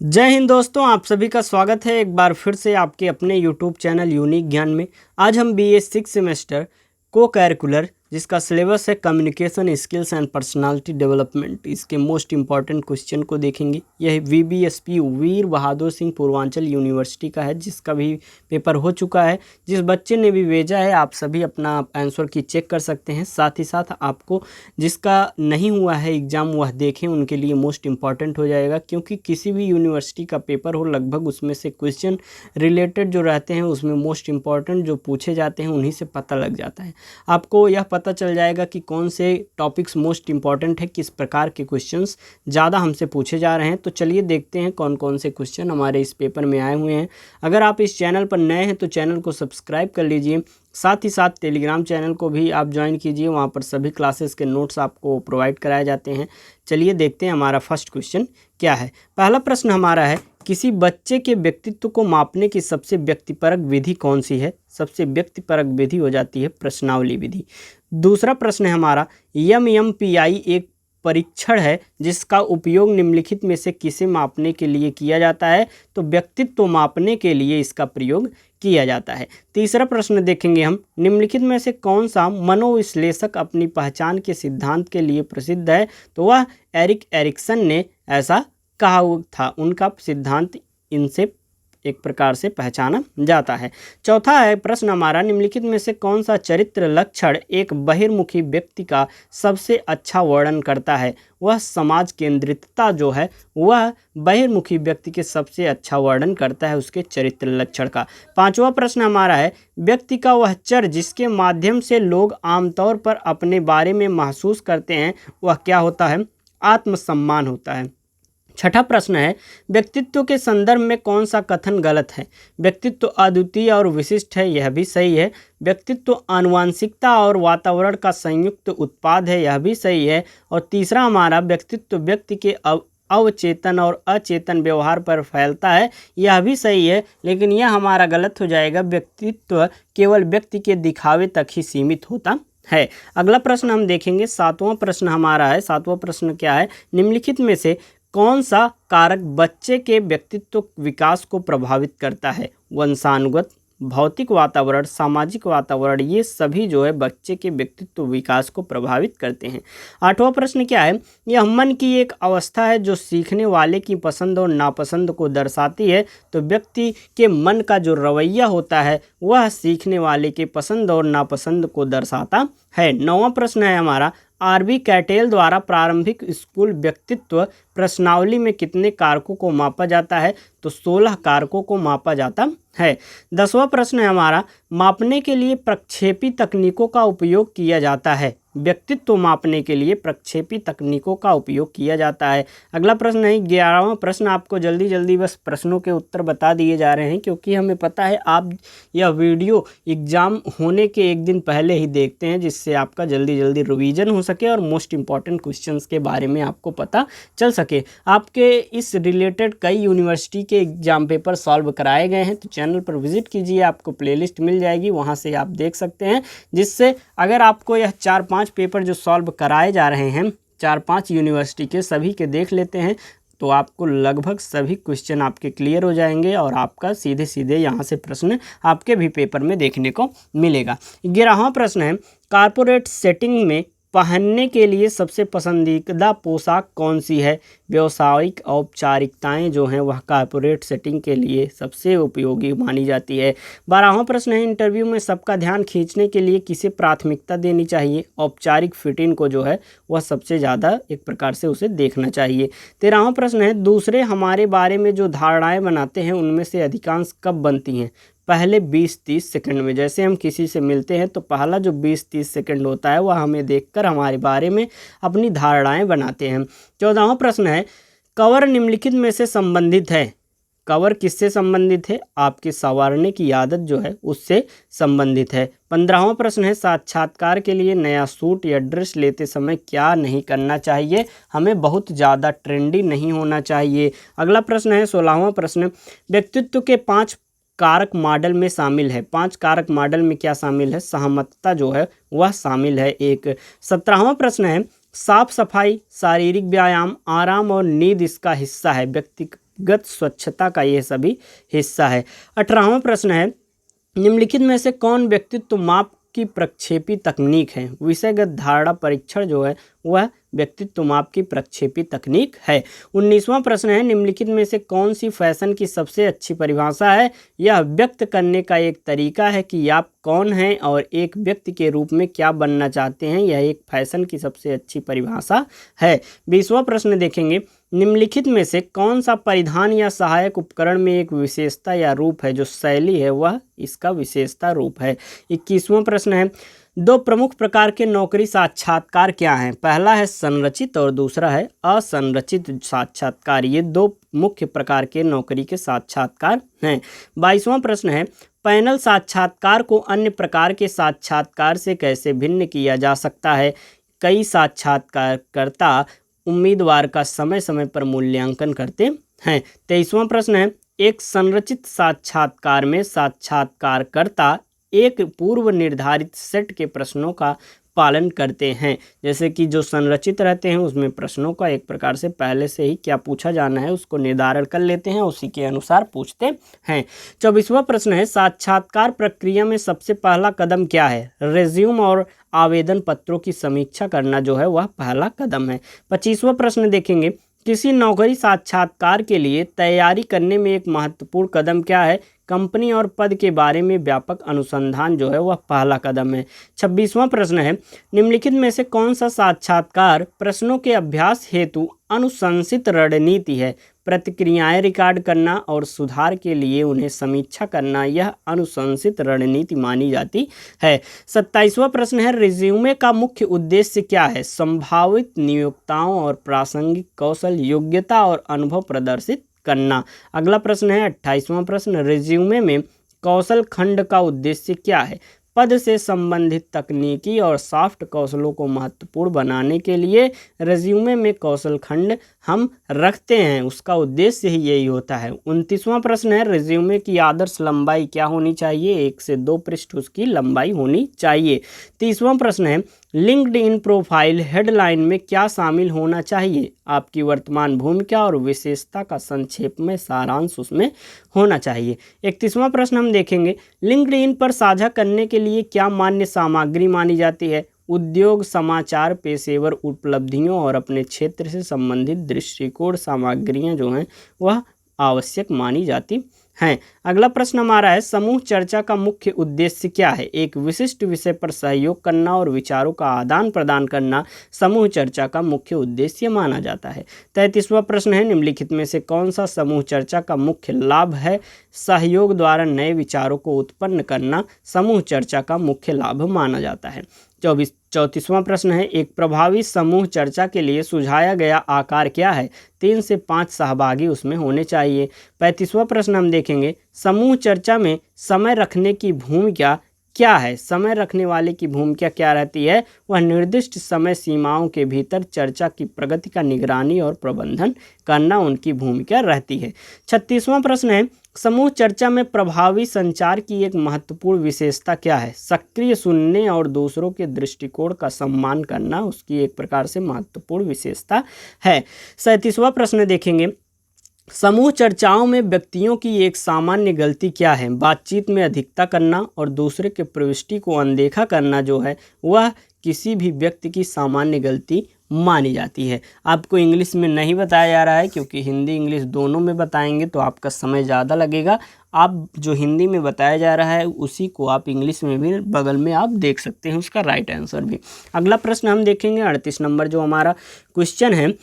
जय हिंद दोस्तों, आप सभी का स्वागत है एक बार फिर से आपके अपने YouTube चैनल यूनिक ज्ञान में। आज हम BA 6 सेमेस्टर को कैरिकुलर जिसका सिलेबस है communication skills and personality development, इसके मोस्ट इम्पॉर्टेंट क्वेश्चन को देखेंगे। यह VBSP वीर बहादुर सिंह पूर्वांचल यूनिवर्सिटी का है, जिसका भी पेपर हो चुका है। जिस बच्चे ने भी भेजा है आप सभी अपना आंसर की चेक कर सकते हैं। साथ ही साथ आपको जिसका नहीं हुआ है एग्ज़ाम वह देखें, उनके लिए मोस्ट इम्पॉर्टेंट हो जाएगा, क्योंकि किसी भी यूनिवर्सिटी का पेपर हो लगभग उसमें से क्वेश्चन रिलेटेड जो रहते हैं उसमें मोस्ट इम्पॉर्टेंट जो पूछे जाते हैं उन्हीं से पता लग जाता है। आपको यह पता चल जाएगा कि कौन से टॉपिक्स मोस्ट इम्पॉर्टेंट है, किस प्रकार के क्वेश्चंस ज़्यादा हमसे पूछे जा रहे हैं। तो चलिए देखते हैं कौन कौन से क्वेश्चन हमारे इस पेपर में आए हुए हैं। अगर आप इस चैनल पर नए हैं तो चैनल को सब्सक्राइब कर लीजिए। साथ ही साथ टेलीग्राम चैनल को भी आप ज्वाइन कीजिए, वहाँ पर सभी क्लासेस के नोट्स आपको प्रोवाइड कराए जाते हैं। चलिए देखते हैं हमारा फर्स्ट क्वेश्चन क्या है। पहला प्रश्न हमारा है, किसी बच्चे के व्यक्तित्व को मापने की सबसे व्यक्तिपरक विधि कौन सी है। सबसे व्यक्तिपरक विधि हो जाती है प्रश्नावली विधि। दूसरा प्रश्न है हमारा, MMPI एक परीक्षण है जिसका उपयोग निम्नलिखित में से किसे मापने के लिए किया जाता है। तो व्यक्तित्व मापने के लिए इसका प्रयोग किया जाता है। तीसरा प्रश्न देखेंगे हम, निम्नलिखित में से कौन सा मनोविश्लेषक अपनी पहचान के सिद्धांत के लिए प्रसिद्ध है। तो वह एरिक एरिक्सन ने ऐसा कहा था, उनका सिद्धांत इनसे एक प्रकार से पहचाना जाता है। चौथा है प्रश्न हमारा, निम्नलिखित में से कौन सा चरित्र लक्षण एक बहिर्मुखी व्यक्ति का सबसे अच्छा वर्णन करता है। वह समाज केंद्रितता जो है वह बहिर्मुखी व्यक्ति के सबसे अच्छा वर्णन करता है, उसके चरित्र लक्षण का। पांचवा प्रश्न हमारा है, व्यक्ति का वह चर जिसके माध्यम से लोग आमतौर पर अपने बारे में महसूस करते हैं वह क्या होता है। आत्मसम्मान होता है। छठा प्रश्न है, व्यक्तित्व के संदर्भ में कौन सा कथन गलत है। व्यक्तित्व अद्वितीय और विशिष्ट है, यह भी सही है। व्यक्तित्व आनुवांशिकता और वातावरण का संयुक्त उत्पाद है, यह भी सही है। और तीसरा हमारा, व्यक्तित्व व्यक्ति के अवचेतन और अचेतन व्यवहार पर फैलता है, यह भी सही है। लेकिन यह हमारा गलत हो जाएगा, व्यक्तित्व केवल व्यक्ति के दिखावे तक ही सीमित होता है। अगला प्रश्न हम देखेंगे, सातवां प्रश्न हमारा है। सातवां प्रश्न क्या है, निम्नलिखित में से कौन सा कारक बच्चे के व्यक्तित्व विकास को प्रभावित करता है। वंशानुगत, भौतिक वातावरण, सामाजिक वातावरण, ये सभी जो है बच्चे के व्यक्तित्व विकास को प्रभावित करते हैं। आठवां प्रश्न क्या है, यह मन की एक अवस्था है जो सीखने वाले की पसंद और नापसंद को दर्शाती है। तो व्यक्ति के मन का जो रवैया होता है वह सीखने वाले के पसंद और नापसंद को दर्शाता है। नौवां प्रश्न है हमारा, RB कैटेल द्वारा प्रारंभिक स्कूल व्यक्तित्व प्रश्नावली में कितने कारकों को मापा जाता है। तो 16 कारकों को मापा जाता है। 10वां प्रश्न है हमारा, मापने के लिए प्रक्षेपी तकनीकों का उपयोग किया जाता है। व्यक्तित्व मापने के लिए प्रक्षेपी तकनीकों का उपयोग किया जाता है। अगला प्रश्न है 11वां प्रश्न। आपको जल्दी जल्दी बस प्रश्नों के उत्तर बता दिए जा रहे हैं, क्योंकि हमें पता है आप यह वीडियो एग्ज़ाम होने के एक दिन पहले ही देखते हैं, जिससे आपका जल्दी जल्दी रिवीजन हो सके और मोस्ट इम्पॉर्टेंट क्वेश्चंस के बारे में आपको पता चल सके। आपके इस रिलेटेड कई यूनिवर्सिटी के एग्जाम पेपर सॉल्व कराए गए हैं, तो चैनल पर विजिट कीजिए, आपको प्लेलिस्ट मिल जाएगी, वहाँ से आप देख सकते हैं। जिससे अगर आपको यह 4-5 पेपर जो सॉल्व कराए जा रहे हैं 4-5 यूनिवर्सिटी के सभी के देख लेते हैं, तो आपको लगभग सभी क्वेश्चन आपके क्लियर हो जाएंगे और आपका सीधे सीधे यहाँ से प्रश्न आपके भी पेपर में देखने को मिलेगा। 11वां प्रश्न है, कॉर्पोरेट सेटिंग में पहनने के लिए सबसे पसंदीदा पोशाक कौन सी है। व्यावसायिक औपचारिकताएं जो हैं वह कॉर्पोरेट सेटिंग के लिए सबसे उपयोगी मानी जाती है। 12वां प्रश्न है, इंटरव्यू में सबका ध्यान खींचने के लिए किसे प्राथमिकता देनी चाहिए। औपचारिक फिट इन को जो है वह सबसे ज़्यादा एक प्रकार से उसे देखना चाहिए। 13वां प्रश्न है, दूसरे हमारे बारे में जो धारणाएँ बनाते हैं उनमें से अधिकांश कब बनती हैं। पहले 20-30 सेकंड में। जैसे हम किसी से मिलते हैं तो पहला जो 20-30 सेकंड होता है वह हमें देखकर हमारे बारे में अपनी धारणाएं बनाते हैं। 14वां प्रश्न है, कवर निम्नलिखित में से संबंधित है। कवर किससे संबंधित है, आपके संवारने की आदत जो है उससे संबंधित है। 15वां प्रश्न है, साक्षात्कार के लिए नया सूट या ड्रेस लेते समय क्या नहीं करना चाहिए। हमें बहुत ज़्यादा ट्रेंडी नहीं होना चाहिए। अगला प्रश्न है 16वां प्रश्न, व्यक्तित्व के 5 कारक मॉडल में शामिल है। 5 कारक मॉडल में क्या शामिल है, सहमतता जो है वह शामिल है एक। 17वां प्रश्न है, साफ सफाई, शारीरिक व्यायाम, आराम और नींद इसका हिस्सा है। व्यक्ति व्यक्तिगत स्वच्छता का ये सभी हिस्सा है। 18वां प्रश्न है, निम्नलिखित में से कौन व्यक्तित्व माप की प्रक्षेपी तकनीक है? विषयगत धारणा परीक्षण जो है वह व्यक्तित्व माप की प्रक्षेपी तकनीक है। 19वां प्रश्न है, निम्नलिखित में से कौन सी फैशन की सबसे अच्छी परिभाषा है? यह व्यक्त करने का एक तरीका है कि आप कौन हैं और एक व्यक्ति के रूप में क्या बनना चाहते हैं। यह एक फैशन की सबसे अच्छी परिभाषा है। 20वां प्रश्न देखेंगे, निम्नलिखित में से कौन सा परिधान या सहायक उपकरण में एक विशेषता या रूप है? जो शैली है वह इसका विशेषता रूप है। 21वां प्रश्न है, दो प्रमुख प्रकार के नौकरी साक्षात्कार क्या हैं? पहला है संरचित और दूसरा है असंरचित साक्षात्कार। ये दो मुख्य प्रकार के नौकरी के साक्षात्कार हैं। 22वां प्रश्न है, पैनल साक्षात्कार को अन्य प्रकार के साक्षात्कार से कैसे भिन्न किया जा सकता है? कई साक्षात्कारकर्ता उम्मीदवार का समय समय पर मूल्यांकन करते हैं। 23वां प्रश्न है, एक संरचित साक्षात्कार में साक्षात्कारकर्ता एक पूर्व निर्धारित सेट के प्रश्नों का पालन करते हैं। जैसे कि जो संरचित रहते हैं उसमें प्रश्नों का एक प्रकार से पहले से ही क्या पूछा जाना है उसको निर्धारण कर लेते हैं, उसी के अनुसार पूछते हैं। 24वां प्रश्न है, साक्षात्कार प्रक्रिया में सबसे पहला कदम क्या है? रिज्यूम और आवेदन पत्रों की समीक्षा करना जो है वह पहला कदम है। 25वां प्रश्न देखेंगे, किसी नौकरी साक्षात्कार के लिए तैयारी करने में एक महत्वपूर्ण कदम क्या है? कंपनी और पद के बारे में व्यापक अनुसंधान जो है वह पहला कदम है। 26वां प्रश्न है, निम्नलिखित में से कौन सा साक्षात्कार प्रश्नों के अभ्यास हेतु अनुशंसित रणनीति है? प्रतिक्रियाएं रिकॉर्ड करना और सुधार के लिए उन्हें समीक्षा करना यह अनुशंसित रणनीति मानी जाती है। 27वां प्रश्न है, रिज्यूमे का मुख्य उद्देश्य क्या है? संभावित नियोक्ताओं और प्रासंगिक कौशल, योग्यता और अनुभव प्रदर्शित करना। अगला प्रश्न है 28वां प्रश्न, रिज्यूमे में कौशल खंड का उद्देश्य क्या है? पद से संबंधित तकनीकी और सॉफ्ट कौशलों को महत्वपूर्ण बनाने के लिए रिज्यूमे में कौशल खंड हम रखते हैं, उसका उद्देश्य ही यही होता है। 29वां प्रश्न है, रिज्यूमे की आदर्श लंबाई क्या होनी चाहिए? 1 से 2 पृष्ठ उसकी लंबाई होनी चाहिए। 30वां प्रश्न है, लिंक्डइन प्रोफाइल हेडलाइन में क्या शामिल होना चाहिए? आपकी वर्तमान भूमिका और विशेषता का संक्षेप में सारांश उसमें होना चाहिए। 31वां प्रश्न हम देखेंगे, लिंक्डइन पर साझा करने के लिए क्या मान्य सामग्री मानी जाती है? उद्योग समाचार, पेशेवर उपलब्धियों और अपने क्षेत्र से संबंधित दृष्टिकोण सामग्रियां जो हैं वह आवश्यक मानी जाती हैं। अगला प्रश्न हमारा है, समूह चर्चा का मुख्य उद्देश्य क्या है? एक विशिष्ट विषय पर सहयोग करना और विचारों का आदान प्रदान करना समूह चर्चा का मुख्य उद्देश्य माना जाता है। 33वां प्रश्न है, निम्नलिखित में से कौन सा समूह चर्चा का मुख्य लाभ है? सहयोग द्वारा नए विचारों को उत्पन्न करना समूह चर्चा का मुख्य लाभ माना जाता है। 34वां प्रश्न है, एक प्रभावी समूह चर्चा के लिए सुझाया गया आकार क्या है? 3 से 5 सहभागी उसमें होने चाहिए। 35वां प्रश्न हम देखेंगे, समूह चर्चा में समय रखने की भूमिका क्या है? समय रखने वाले की भूमिका क्या रहती है? वह निर्दिष्ट समय सीमाओं के भीतर चर्चा की प्रगति का निगरानी और प्रबंधन करना उनकी भूमिका रहती है। 36वां प्रश्न है, समूह चर्चा में प्रभावी संचार की एक महत्वपूर्ण विशेषता क्या है? सक्रिय सुनने और दूसरों के दृष्टिकोण का सम्मान करना उसकी एक प्रकार से महत्वपूर्ण विशेषता है। 37वां प्रश्न देखेंगे, समूह चर्चाओं में व्यक्तियों की एक सामान्य गलती क्या है? बातचीत में अधिकता करना और दूसरे के प्रविष्टि को अनदेखा करना जो है वह किसी भी व्यक्ति की सामान्य गलती मानी जाती है। आपको इंग्लिश में नहीं बताया जा रहा है क्योंकि हिंदी इंग्लिश दोनों में बताएंगे तो आपका समय ज़्यादा लगेगा। आप जो हिंदी में बताया जा रहा है उसी को आप इंग्लिश में भी बगल में आप देख सकते हैं, उसका राइट आंसर भी। अगला प्रश्न हम देखेंगे 38 नंबर जो हमारा क्वेश्चन है,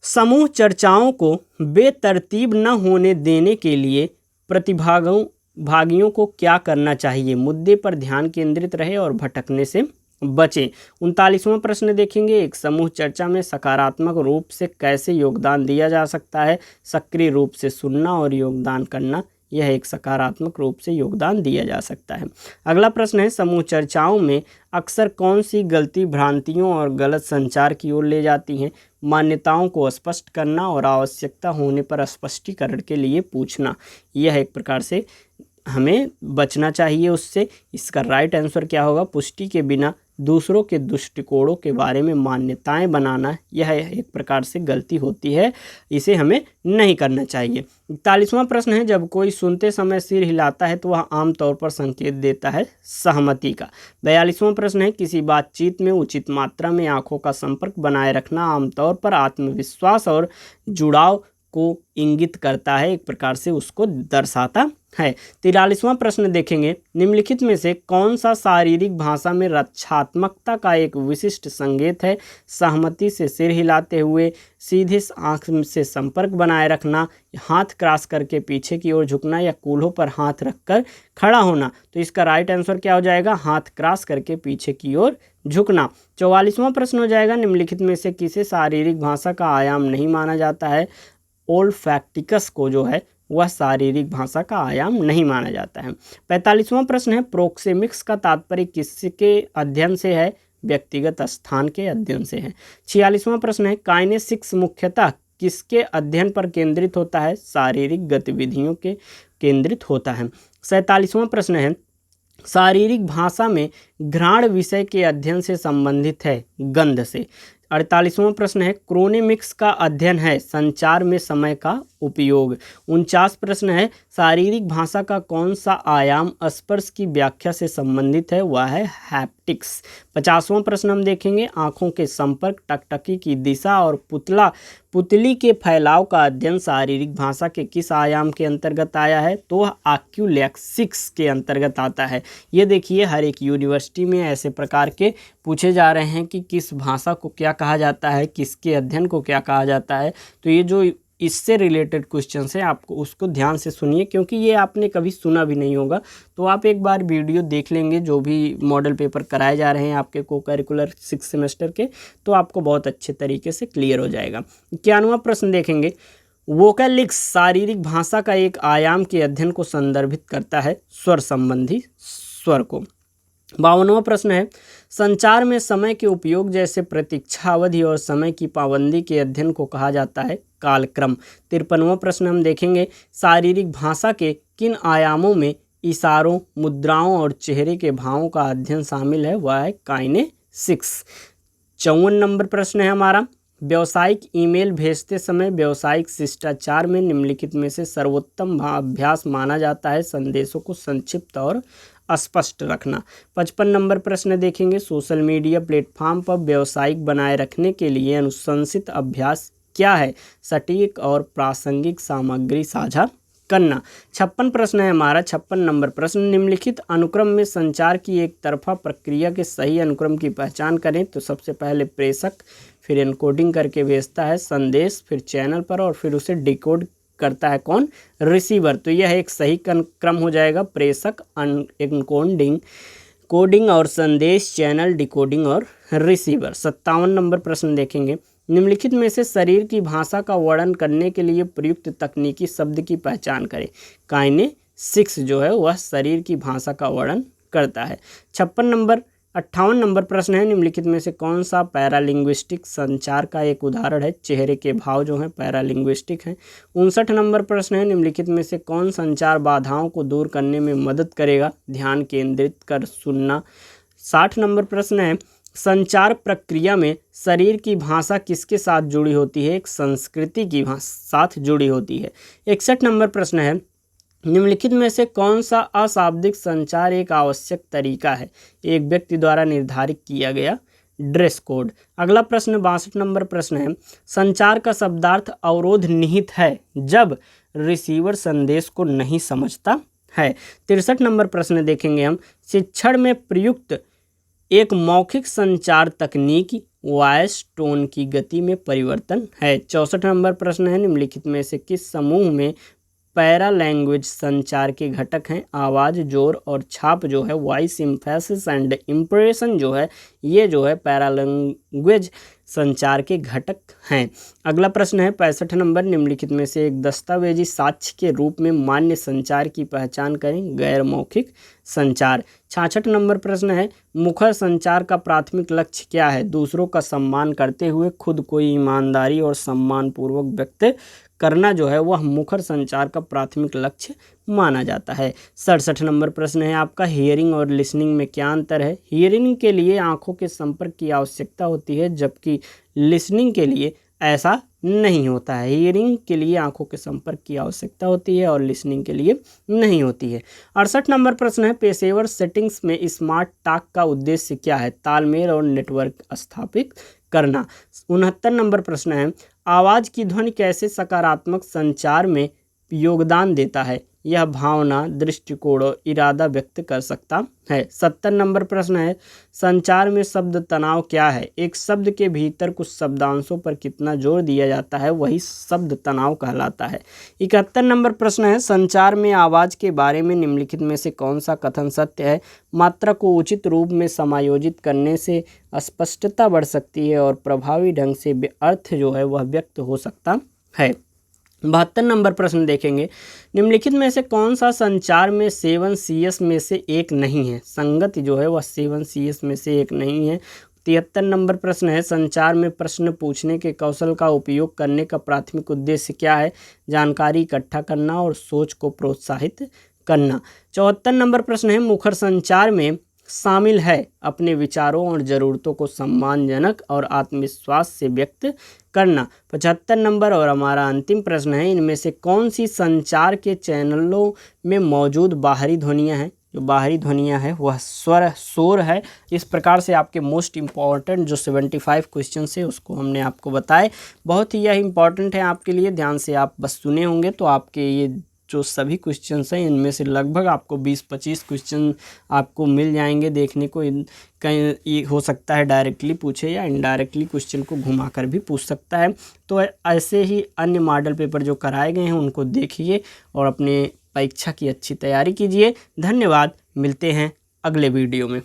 समूह चर्चाओं को बेतरतीब न होने देने के लिए प्रतिभागियों को क्या करना चाहिए? मुद्दे पर ध्यान केंद्रित रहे और भटकने से बचें। 39वां प्रश्न देखेंगे, एक समूह चर्चा में सकारात्मक रूप से कैसे योगदान दिया जा सकता है? सक्रिय रूप से सुनना और योगदान करना, यह एक सकारात्मक रूप से योगदान दिया जा सकता है। अगला प्रश्न है, समूह चर्चाओं में अक्सर कौन सी गलती भ्रांतियों और गलत संचार की ओर ले जाती हैं? मान्यताओं को स्पष्ट करना और आवश्यकता होने पर स्पष्टीकरण के लिए पूछना, यह एक प्रकार से हमें बचना चाहिए उससे। इसका राइट आंसर क्या होगा? पुष्टि के बिना दूसरों के दृष्टिकोणों के बारे में मान्यताएं बनाना, यह एक प्रकार से गलती होती है, इसे हमें नहीं करना चाहिए। 41वां प्रश्न है, जब कोई सुनते समय सिर हिलाता है तो वह आमतौर पर संकेत देता है सहमति का। 42वां प्रश्न है, किसी बातचीत में उचित मात्रा में आंखों का संपर्क बनाए रखना आमतौर पर आत्मविश्वास और जुड़ाव को इंगित करता है, एक प्रकार से उसको दर्शाता है। 43वां प्रश्न देखेंगे, निम्नलिखित में से कौन सा शारीरिक भाषा में रक्षात्मकता का एक विशिष्ट संकेत है? सहमति से सिर हिलाते हुए, सीधे आंख से संपर्क बनाए रखना, हाथ क्रॉस करके पीछे की ओर झुकना या कूल्हों पर हाथ रखकर खड़ा होना। तो इसका राइट आंसर क्या हो जाएगा? हाथ क्रॉस करके पीछे की ओर झुकना। 44वां प्रश्न हो जाएगा, निम्नलिखित में से किसे शारीरिक भाषा का आयाम नहीं माना जाता है? ओल्फैक्टिकस को जो है वह शारीरिक भाषा का आयाम नहीं माना जाता है। 45वां प्रश्न है, प्रोक्सेमिक्स का तात्पर्य किसके अध्ययन से है? व्यक्तिगत स्थान के अध्ययन से है। 46वां प्रश्न है, काइनेसिक्स मुख्यतः किसके अध्ययन पर केंद्रित होता है? शारीरिक गतिविधियों के केंद्रित होता है। 47वां प्रश्न है, शारीरिक भाषा में घ्राण विषय के अध्ययन से संबंधित है? गंध से। 48वां प्रश्न है, क्रोनेमिक्स का अध्ययन है संचार में समय का उपयोग। 49 प्रश्न है, शारीरिक भाषा का कौन सा आयाम स्पर्श की व्याख्या से संबंधित है? वह है हैप्टिक्स। 50वां प्रश्न हम देखेंगे, आंखों के संपर्क, टकटकी की दिशा और पुतली के फैलाव का अध्ययन शारीरिक भाषा के किस आयाम के अंतर्गत आया है? तो वह आक्यूलेक्सिक्स के अंतर्गत आता है। ये देखिए, हर एक यूनिवर्सिटी में ऐसे प्रकार के पूछे जा रहे हैं कि किस भाषा को क्या कहा जाता है, किसके अध्ययन को क्या कहा जाता है। तो ये जो इससे रिलेटेड क्वेश्चन है, आपको उसको ध्यान से सुनिए, क्योंकि ये आपने कभी सुना भी नहीं होगा। तो आप एक बार वीडियो देख लेंगे, जो भी मॉडल पेपर कराए जा रहे हैं आपके को करिकुलर 6 सेमेस्टर के, तो आपको बहुत अच्छे तरीके से क्लियर हो जाएगा। 51वां प्रश्न देखेंगे, वोकैलिक्स शारीरिक भाषा का एक आयाम के अध्ययन को संदर्भित करता है? स्वर संबंधी स्वर को। 52वां प्रश्न है, संचार में समय के उपयोग जैसे प्रतीक्षा अवधि और समय की पाबंदी के अध्ययन को कहा जाता है? कालक्रम। 53वां प्रश्न हम देखेंगे, शारीरिक भाषा के किन आयामों में इशारों, मुद्राओं और चेहरे के भावों का अध्ययन शामिल है? वह है काइनेसिक्स। 54 नंबर प्रश्न है हमारा, व्यावसायिक ईमेल भेजते समय व्यावसायिक शिष्टाचार में निम्नलिखित में से सर्वोत्तम अभ्यास माना जाता है? संदेशों को संक्षिप्त और स्पष्ट रखना। 55 नंबर प्रश्न देखेंगे, सोशल मीडिया प्लेटफॉर्म पर व्यावसायिक बनाए रखने के लिए अनुशंसित अभ्यास क्या है? सटीक और प्रासंगिक सामग्री साझा करना। 56 प्रश्न है हमारा, 56 नंबर प्रश्न, निम्नलिखित अनुक्रम में संचार की एक तरफा प्रक्रिया के सही अनुक्रम की पहचान करें। तो सबसे पहले प्रेषक, फिर एनकोडिंग करके भेजता है संदेश, फिर चैनल पर, और फिर उसे डिकोड करता है कौन? रिसीवर। तो यह एक सही क्रम हो जाएगा, प्रेषक, एनकोडिंग, कोडिंग और संदेश, चैनल, डिकोडिंग और रिसीवर। 57 नंबर प्रश्न देखेंगे, निम्नलिखित में से शरीर की भाषा का वर्णन करने के लिए प्रयुक्त तकनीकी शब्द की पहचान करें। काइनेसिक्स जो है वह शरीर की भाषा का वर्णन करता है। 58 नंबर प्रश्न है, निम्नलिखित में से कौन सा पैरालिंग्विस्टिक संचार का एक उदाहरण है? चेहरे के भाव जो हैं पैरालिंग्विस्टिक हैं। 59 नंबर प्रश्न है, निम्नलिखित में से कौन संचार बाधाओं को दूर करने में मदद करेगा? ध्यान केंद्रित कर सुनना। 60 नंबर प्रश्न है, संचार प्रक्रिया में शरीर की भाषा किसके साथ जुड़ी होती है? एक संस्कृति की साथ जुड़ी होती है। 61 नंबर प्रश्न है, निम्नलिखित में से कौन सा अशाब्दिक संचार एक आवश्यक तरीका है? एक व्यक्ति द्वारा निर्धारित किया गया ड्रेस कोड। अगला प्रश्न 62 नंबर प्रश्न है, संचार का शब्दार्थ अवरोध निहित है जब रिसीवर संदेश को नहीं समझता है। 63 नंबर प्रश्न देखेंगे हम, शिक्षण में प्रयुक्त एक मौखिक संचार तकनीक वॉइस टोन की गति में परिवर्तन है। 64 नंबर प्रश्न है, निम्नलिखित में से किस समूह में पैरा लैंग्वेज संचार के घटक हैं? आवाज़, जोर और छाप जो है वॉइस, एम्फेसिस एंड इम्प्रेशन जो है ये जो है पैरा लैंग्वेज संचार के घटक हैं। अगला प्रश्न है 65 नंबर, निम्नलिखित में से एक दस्तावेजी साक्ष्य के रूप में मान्य संचार की पहचान करें। गैर मौखिक संचार। 66 नंबर प्रश्न है, मुखर संचार का प्राथमिक लक्ष्य क्या है? दूसरों का सम्मान करते हुए खुद को ईमानदारी और सम्मानपूर्वक व्यक्त करना जो है वह मुखर संचार का प्राथमिक लक्ष्य माना जाता है। 67 नंबर प्रश्न है आपका, हियरिंग और लिसनिंग में क्या अंतर है? हियरिंग के लिए आंखों के संपर्क की आवश्यकता होती है, जबकि लिसनिंग के लिए ऐसा नहीं होता है। हियरिंग के लिए आंखों के संपर्क की आवश्यकता होती है और लिसनिंग के लिए नहीं होती है। 68 नंबर प्रश्न है, पेशेवर सेटिंग्स में स्मार्ट टॉक का उद्देश्य क्या है? तालमेल और नेटवर्क स्थापित करना। 69 नंबर प्रश्न है, आवाज़ की ध्वनि कैसे सकारात्मक संचार में योगदान देता है? यह भावना, दृष्टिकोण और इरादा व्यक्त कर सकता है। 70 नंबर प्रश्न है, संचार में शब्द तनाव क्या है? एक शब्द के भीतर कुछ शब्दांशों पर कितना जोर दिया जाता है वही शब्द तनाव कहलाता है। 71 नंबर प्रश्न है, संचार में आवाज़ के बारे में निम्नलिखित में से कौन सा कथन सत्य है? मात्रा को उचित रूप में समायोजित करने से स्पष्टता बढ़ सकती है और प्रभावी ढंग से अर्थ जो है वह व्यक्त हो सकता है। 72 नंबर प्रश्न देखेंगे, निम्नलिखित में से कौन सा संचार में 7 CS में से एक नहीं है? संगति जो है वह 7 CS में से एक नहीं है। 73 नंबर प्रश्न है, संचार में प्रश्न पूछने के कौशल का उपयोग करने का प्राथमिक उद्देश्य क्या है? जानकारी इकट्ठा करना और सोच को प्रोत्साहित करना। 74 नंबर प्रश्न है, मुखर संचार में शामिल है अपने विचारों और ज़रूरतों को सम्मानजनक और आत्मविश्वास से व्यक्त करना। 75 नंबर और हमारा अंतिम प्रश्न है, इनमें से कौन सी संचार के चैनलों में मौजूद बाहरी ध्वनियाँ हैं? जो बाहरी ध्वनियाँ है वह स्वर, शोर है। इस प्रकार से आपके मोस्ट इम्पॉर्टेंट जो 75 क्वेश्चन है उसको हमने आपको बताए। बहुत ही यह इंपॉर्टेंट है आपके लिए, ध्यान से आप बस सुने होंगे तो आपके ये जो सभी क्वेश्चंस हैं इनमें से लगभग आपको 20-25 क्वेश्चन आपको मिल जाएंगे देखने को। कहीं ये हो सकता है डायरेक्टली पूछे या इनडायरेक्टली क्वेश्चन को घुमाकर भी पूछ सकता है। तो ऐसे ही अन्य मॉडल पेपर जो कराए गए हैं उनको देखिए और अपने परीक्षा की अच्छी तैयारी कीजिए। धन्यवाद, मिलते हैं अगले वीडियो में।